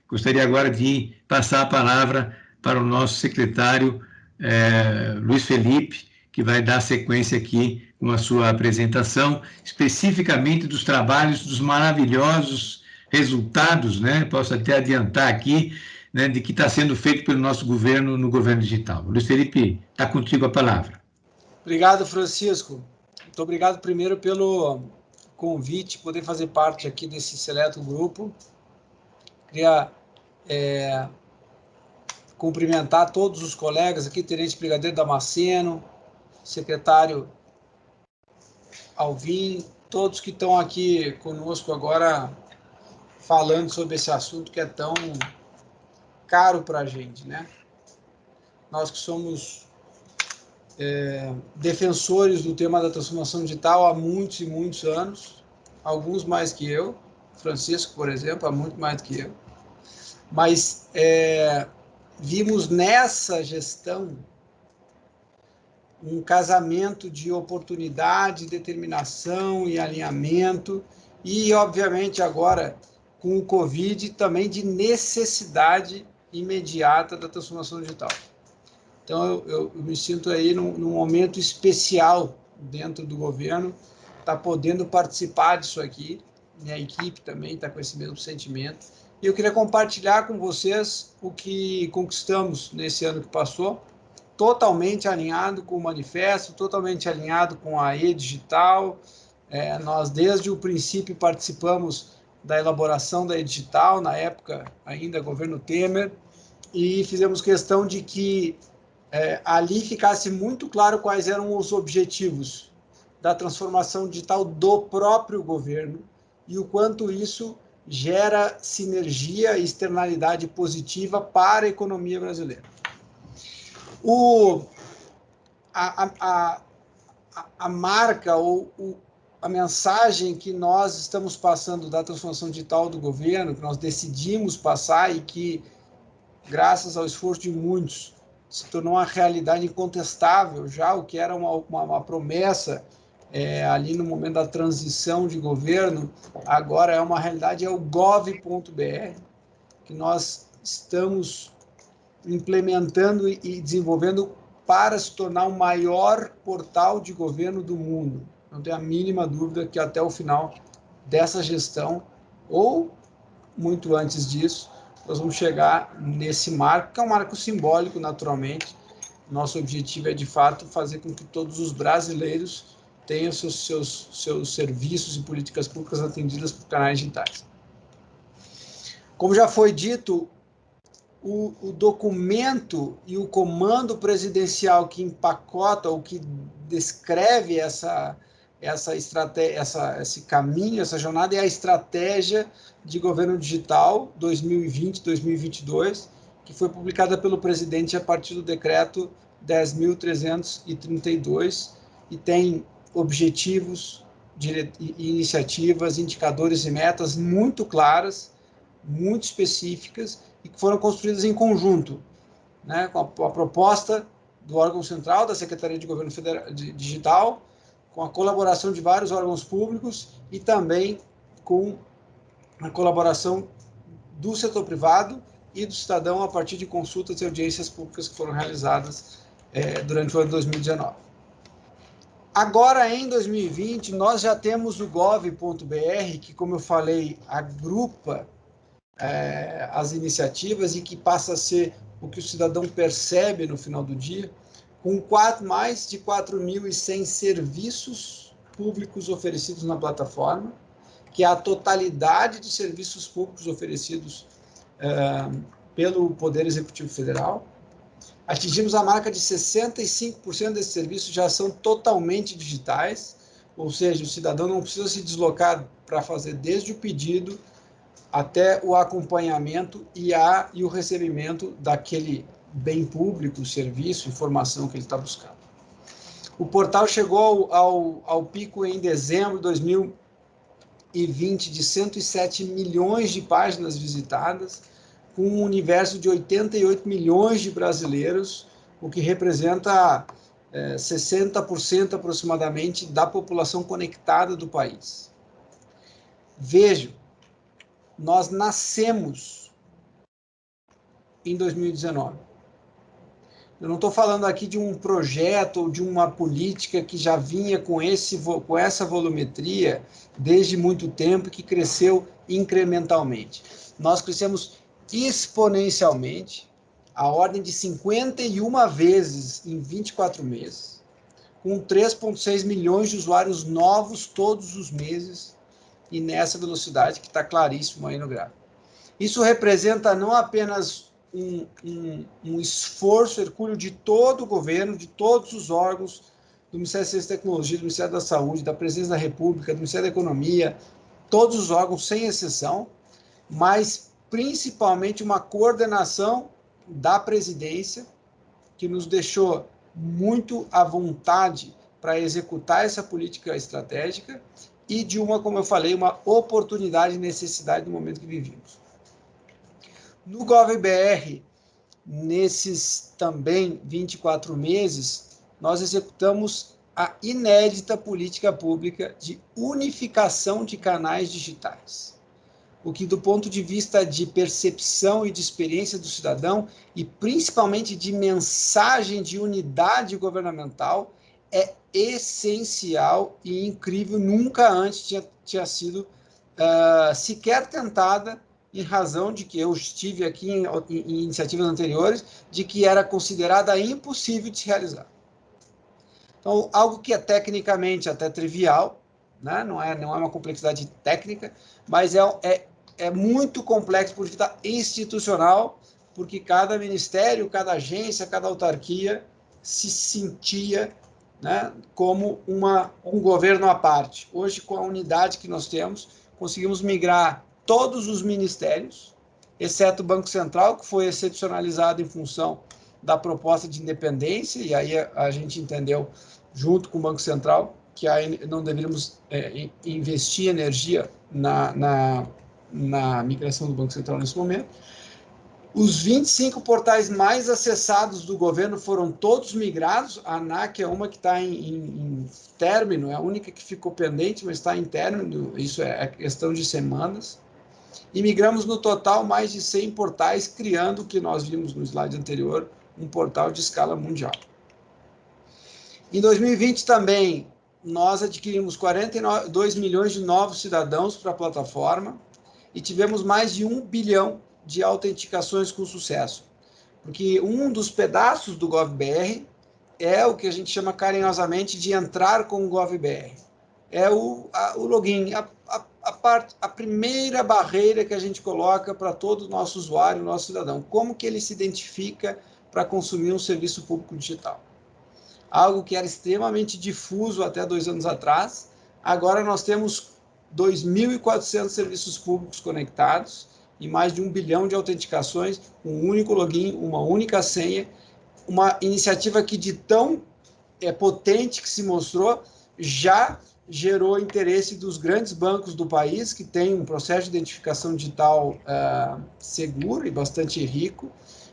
Gostaria agora de passar a palavra para o nosso secretário Luiz Felipe, que vai dar sequência aqui com a sua apresentação, especificamente dos trabalhos, dos maravilhosos resultados, né? Posso até adiantar aqui, né, de que está sendo feito pelo nosso governo no governo digital. Luiz Felipe, está contigo a palavra. Obrigado, Francisco. Muito obrigado primeiro pelo convite, poder fazer parte aqui desse seleto grupo. Queria cumprimentar todos os colegas aqui, Tenente Brigadeiro Damasceno, secretário Alvim, todos que estão aqui conosco agora falando sobre esse assunto que é tão caro para a gente, né? Nós que somos defensores do tema da transformação digital há muitos e muitos anos, alguns mais que eu, Francisco, por exemplo, há muito mais que eu, mas vimos nessa gestão um casamento de oportunidade, determinação e alinhamento, e, obviamente, agora, com o Covid, também de necessidade imediata da transformação digital. Então, eu me sinto aí num momento especial dentro do governo, tá podendo participar disso aqui, minha equipe também está com esse mesmo sentimento, e eu queria compartilhar com vocês o que conquistamos nesse ano que passou, totalmente alinhado com o manifesto, totalmente alinhado com a E-Digital. Nós, desde o princípio, participamos da elaboração da E-Digital, na época ainda governo Temer, e fizemos questão de que ali ficasse muito claro quais eram os objetivos da transformação digital do próprio governo e o quanto isso gera sinergia e externalidade positiva para a economia brasileira. A marca ou a mensagem que nós estamos passando da transformação digital do governo, que nós decidimos passar e que, graças ao esforço de muitos, se tornou uma realidade incontestável, já o que era uma promessa ali no momento da transição de governo, agora é uma realidade, é o gov.br, que nós estamos implementando e desenvolvendo para se tornar o maior portal de governo do mundo. Não tenho a mínima dúvida que até o final dessa gestão, ou muito antes disso, nós vamos chegar nesse marco, que é um marco simbólico, naturalmente. Nosso objetivo é, de fato, fazer com que todos os brasileiros tenham seus serviços e políticas públicas atendidas por canais digitais. Como já foi dito, o documento e o comando presidencial que empacota ou que descreve esse caminho, essa jornada, é a Estratégia de Governo Digital 2020-2022, que foi publicada pelo presidente a partir do decreto 10.332 e tem objetivos, iniciativas, indicadores e metas muito claras, muito específicas e que foram construídas em conjunto, né, com a proposta do órgão central, da Secretaria de Governo Federal, Digital, com a colaboração de vários órgãos públicos e também com a colaboração do setor privado e do cidadão a partir de consultas e audiências públicas que foram realizadas durante o ano de 2019. Agora, em 2020, nós já temos o gov.br, que, como eu falei, agrupa as iniciativas e que passa a ser o que o cidadão percebe no final do dia, com mais de 4.100 serviços públicos oferecidos na plataforma, que é a totalidade de serviços públicos oferecidos pelo Poder Executivo Federal. Atingimos a marca de 65% desses serviços já são totalmente digitais, ou seja, o cidadão não precisa se deslocar para fazer desde o pedido até o acompanhamento e o recebimento daquele bem público, serviço, informação que ele está buscando. O portal chegou ao pico em dezembro de 2020 de 107 milhões de páginas visitadas, com um universo de 88 milhões de brasileiros, o que representa 60% aproximadamente da população conectada do país. Vejam, nós nascemos em 2019. Eu não estou falando aqui de um projeto ou de uma política que já vinha com essa volumetria desde muito tempo, que cresceu incrementalmente. Nós crescemos exponencialmente, a ordem de 51 vezes em 24 meses, com 3,6 milhões de usuários novos todos os meses, e nessa velocidade que está claríssimo aí no gráfico. Isso representa não apenas um esforço hercúleo de todo o governo, de todos os órgãos, do Ministério da Ciência e Tecnologia, do Ministério da Saúde, da Presidência da República, do Ministério da Economia, todos os órgãos, sem exceção, mas principalmente uma coordenação da presidência, que nos deixou muito à vontade para executar essa política estratégica, e de como eu falei, uma oportunidade e necessidade do momento que vivemos. No GovBR, nesses também 24 meses, nós executamos a inédita política pública de unificação de canais digitais, o que, do ponto de vista de percepção e de experiência do cidadão, e principalmente de mensagem de unidade governamental, é essencial e incrível. Nunca antes tinha sido sequer tentada, em razão de que eu estive aqui em iniciativas anteriores, de que era considerada impossível de se realizar. Então, algo que é tecnicamente até trivial, né? Não é uma complexidade técnica, mas é muito complexo por vista institucional, porque cada ministério, cada agência, cada autarquia se sentia, né, como um governo à parte. Hoje, com a unidade que nós temos, conseguimos migrar todos os ministérios, exceto o Banco Central, que foi excepcionalizado em função da proposta de independência, e aí a gente entendeu, junto com o Banco Central, que aí não deveríamos investir energia na migração do Banco Central nesse momento. Os 25 portais mais acessados do governo foram todos migrados. A ANAC é uma que está em término, é a única que ficou pendente, mas está em término, isso é questão de semanas. E migramos no total mais de 100 portais, criando o que nós vimos no slide anterior, um portal de escala mundial. Em 2020 também, nós adquirimos 42 milhões de novos cidadãos para a plataforma e tivemos mais de 1 bilhão de autenticações com sucesso. Porque um dos pedaços do GovBR é o que a gente chama carinhosamente de entrar com o GovBR. É o login, a primeira barreira que a gente coloca para todo o nosso usuário, nosso cidadão. Como que ele se identifica para consumir um serviço público digital? Algo que era extremamente difuso até 2 anos atrás. Agora nós temos 2.400 serviços públicos conectados e mais de 1 bilhão de autenticações, um único login, uma única senha, uma iniciativa que de tão potente que se mostrou, já gerou interesse dos grandes bancos do país, que têm um processo de identificação digital seguro e bastante rico,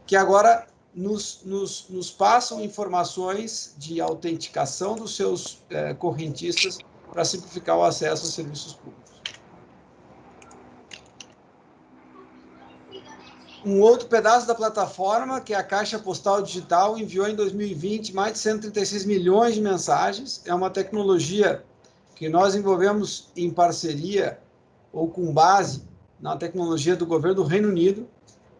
que agora nos passam informações de autenticação dos seus correntistas para simplificar o acesso aos serviços públicos. Um outro pedaço da plataforma, que é a Caixa Postal Digital, enviou em 2020 mais de 136 milhões de mensagens. É uma tecnologia que nós envolvemos em parceria ou com base na tecnologia do governo do Reino Unido,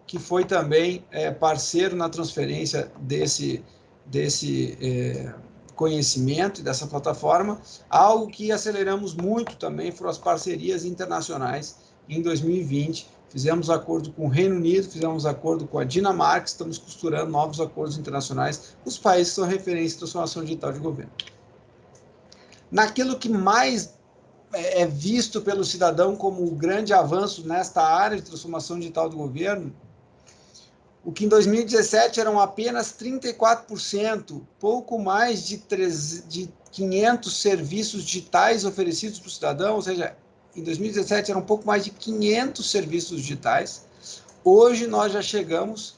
que foi também parceiro na transferência desse conhecimento e dessa plataforma. Algo que aceleramos muito também foram as parcerias internacionais em 2020. Fizemos acordo com o Reino Unido, fizemos acordo com a Dinamarca, estamos costurando novos acordos internacionais com os países que são referência em transformação digital de governo. Naquilo que mais é visto pelo cidadão como um grande avanço nesta área de transformação digital do governo, o que em 2017 eram apenas 34%, pouco mais de 500 serviços digitais oferecidos para o cidadão, ou seja, em 2017 eram um pouco mais de 500 serviços digitais. Hoje nós já chegamos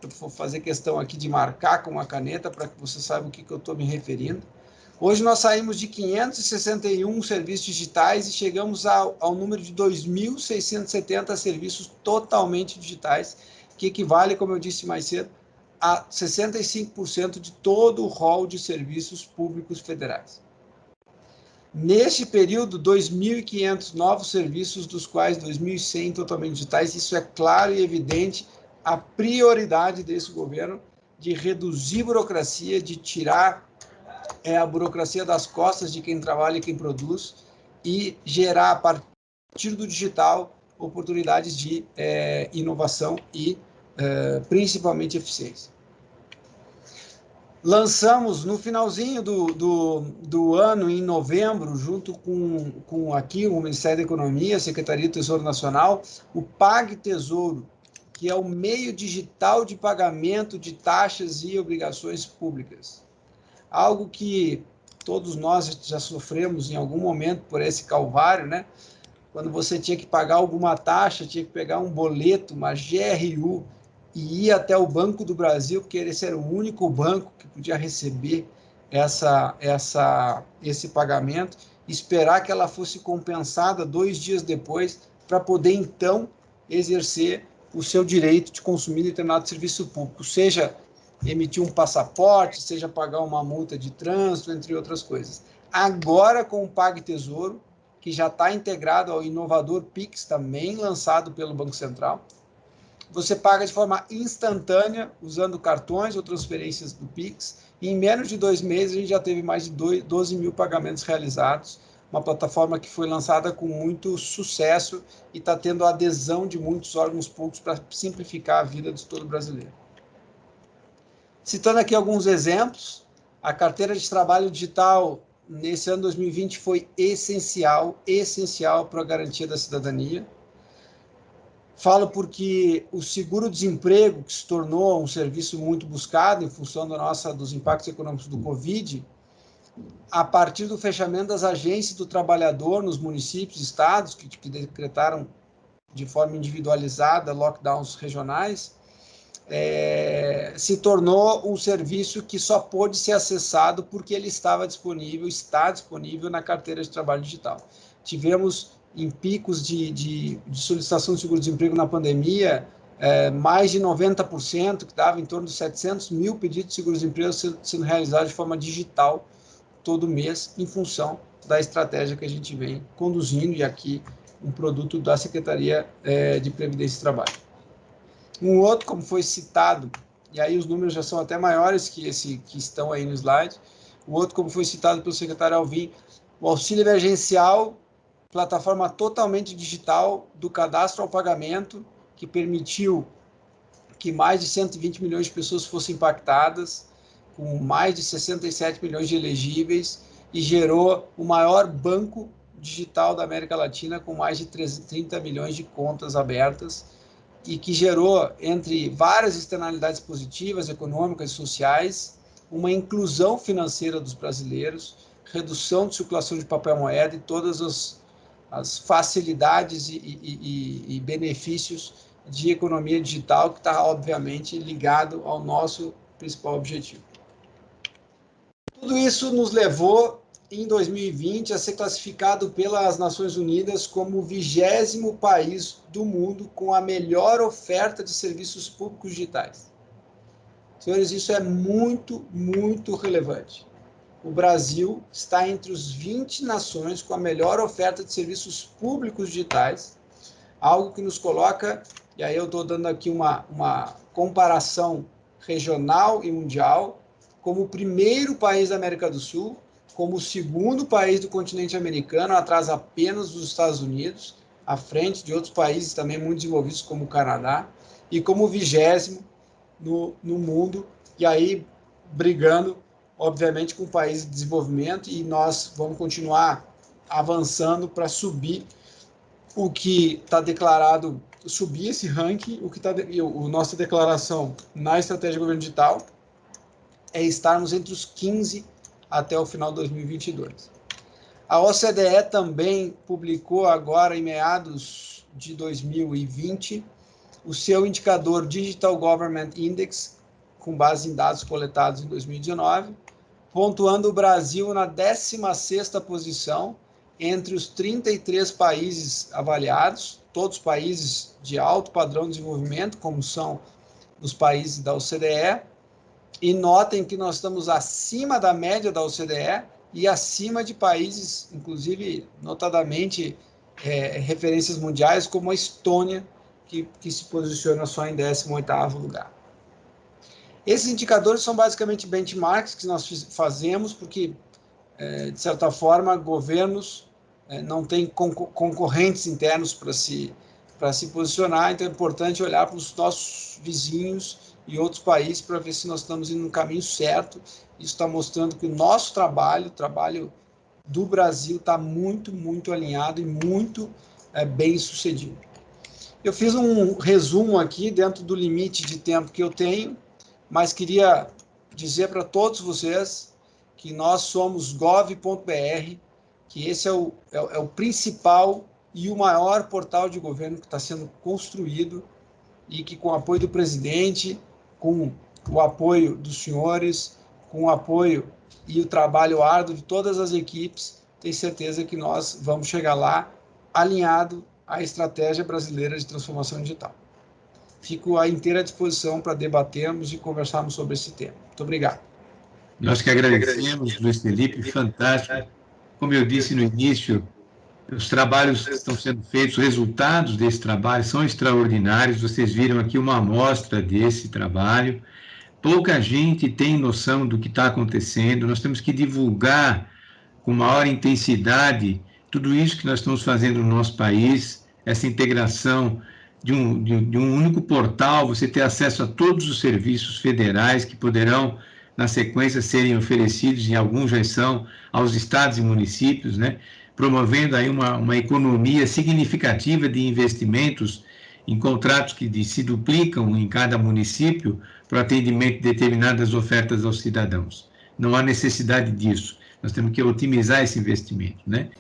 eu vou fazer questão aqui de marcar com uma caneta para que você saiba o que eu estou me referindo. Hoje nós saímos de 561 serviços digitais e chegamos ao número de 2.670 serviços totalmente digitais, que equivale, como eu disse mais cedo, a 65% de todo o rol de serviços públicos federais. Neste período, 2.500 novos serviços, dos quais 2.100 totalmente digitais. Isso é claro e evidente a prioridade desse governo de reduzir burocracia, de tirar a burocracia das costas de quem trabalha e quem produz e gerar, a partir do digital, oportunidades de inovação e, principalmente, eficiência. Lançamos no finalzinho do ano, em novembro, junto com aqui o Ministério da Economia, a Secretaria do Tesouro Nacional, o PagTesouro, que é o meio digital de pagamento de taxas e obrigações públicas. Algo que todos nós já sofremos em algum momento por esse calvário, né? Quando você tinha que pagar alguma taxa, tinha que pegar um boleto, uma GRU, e ir até o Banco do Brasil, porque esse era o único banco que podia receber esse pagamento, esperar que ela fosse compensada 2 dias depois, para poder, então, exercer o seu direito de consumir determinado serviço público, seja emitir um passaporte, seja pagar uma multa de trânsito, entre outras coisas. Agora, com o PagTesouro, que já está integrado ao inovador Pix, também lançado pelo Banco Central, você paga de forma instantânea, usando cartões ou transferências do Pix, e em menos de 2 meses a gente já teve mais de 12 mil pagamentos realizados, uma plataforma que foi lançada com muito sucesso e está tendo a adesão de muitos órgãos públicos para simplificar a vida de todo brasileiro. Citando aqui alguns exemplos, a carteira de trabalho digital nesse ano 2020 foi essencial para a garantia da cidadania. Falo porque o seguro-desemprego, que se tornou um serviço muito buscado em função dos impactos econômicos do Covid, a partir do fechamento das agências do trabalhador nos municípios e estados, que decretaram de forma individualizada lockdowns regionais, se tornou um serviço que só pôde ser acessado porque ele está disponível na carteira de trabalho digital. Tivemos, em picos de solicitação de seguro-desemprego na pandemia, mais de 90%, que dava em torno de 700 mil pedidos de seguro-desemprego sendo realizados de forma digital todo mês, em função da estratégia que a gente vem conduzindo, e aqui um produto da Secretaria de Previdência e Trabalho. Um outro, como foi citado, e aí os números já são até maiores que esse que estão aí no slide, o outro, como foi citado pelo secretário Alvim, o auxílio emergencial, plataforma totalmente digital, do cadastro ao pagamento, que permitiu que mais de 120 milhões de pessoas fossem impactadas, com mais de 67 milhões de elegíveis, e gerou o maior banco digital da América Latina, com mais de 30 milhões de contas abertas, e que gerou, entre várias externalidades positivas, econômicas e sociais, uma inclusão financeira dos brasileiros, redução de circulação de papel moeda e todas as facilidades e benefícios de economia digital, que está, obviamente, ligado ao nosso principal objetivo. Tudo isso nos levou, em 2020, a ser classificado pelas Nações Unidas como o 20º país do mundo com a melhor oferta de serviços públicos digitais. Senhores, isso é muito, muito relevante. O Brasil está entre os 20 nações com a melhor oferta de serviços públicos digitais, algo que nos coloca, e aí eu estou dando aqui uma comparação regional e mundial, como o primeiro país da América do Sul, como o segundo país do continente americano, atrás apenas dos Estados Unidos, à frente de outros países também muito desenvolvidos, como o Canadá, e como o 20º no mundo, e aí brigando, obviamente, com países de desenvolvimento, e nós vamos continuar avançando para subir o que está declarado, subir esse ranking, a nossa declaração na estratégia de governo digital é estarmos entre os 15 até o final de 2022. A OCDE também publicou agora, em meados de 2020, o seu indicador Digital Government Index, com base em dados coletados em 2019, pontuando o Brasil na 16ª posição entre os 33 países avaliados, todos países de alto padrão de desenvolvimento, como são os países da OCDE, e notem que nós estamos acima da média da OCDE e acima de países, inclusive, notadamente, referências mundiais, como a Estônia, que se posiciona só em 18º lugar. Esses indicadores são basicamente benchmarks que nós fazemos, porque, de certa forma, governos não têm concorrentes internos para se posicionar, então é importante olhar para os nossos vizinhos e outros países para ver se nós estamos indo no caminho certo. Isso está mostrando que o nosso trabalho, o trabalho do Brasil, está muito, muito alinhado e muito bem sucedido. Eu fiz um resumo aqui dentro do limite de tempo que eu tenho, mas queria dizer para todos vocês que nós somos gov.br, que esse é o principal e o maior portal de governo que está sendo construído e que, com o apoio do presidente, com o apoio dos senhores, com o apoio e o trabalho árduo de todas as equipes, tenho certeza que nós vamos chegar lá alinhado à estratégia brasileira de transformação digital. Fico à inteira disposição para debatermos e conversarmos sobre esse tema. Muito obrigado. Nós que agradecemos, Luiz Felipe, fantástico. Como eu disse no início, os trabalhos que estão sendo feitos, os resultados desse trabalho são extraordinários. Vocês viram aqui uma amostra desse trabalho. Pouca gente tem noção do que está acontecendo. Nós temos que divulgar com maior intensidade tudo isso que nós estamos fazendo no nosso país, essa integração de um único portal, você ter acesso a todos os serviços federais que poderão, na sequência, serem oferecidos, e alguns já são, aos estados e municípios, né? Promovendo aí uma economia significativa de investimentos em contratos que se duplicam em cada município para o atendimento de determinadas ofertas aos cidadãos. Não há necessidade disso. Nós temos que otimizar esse investimento, né?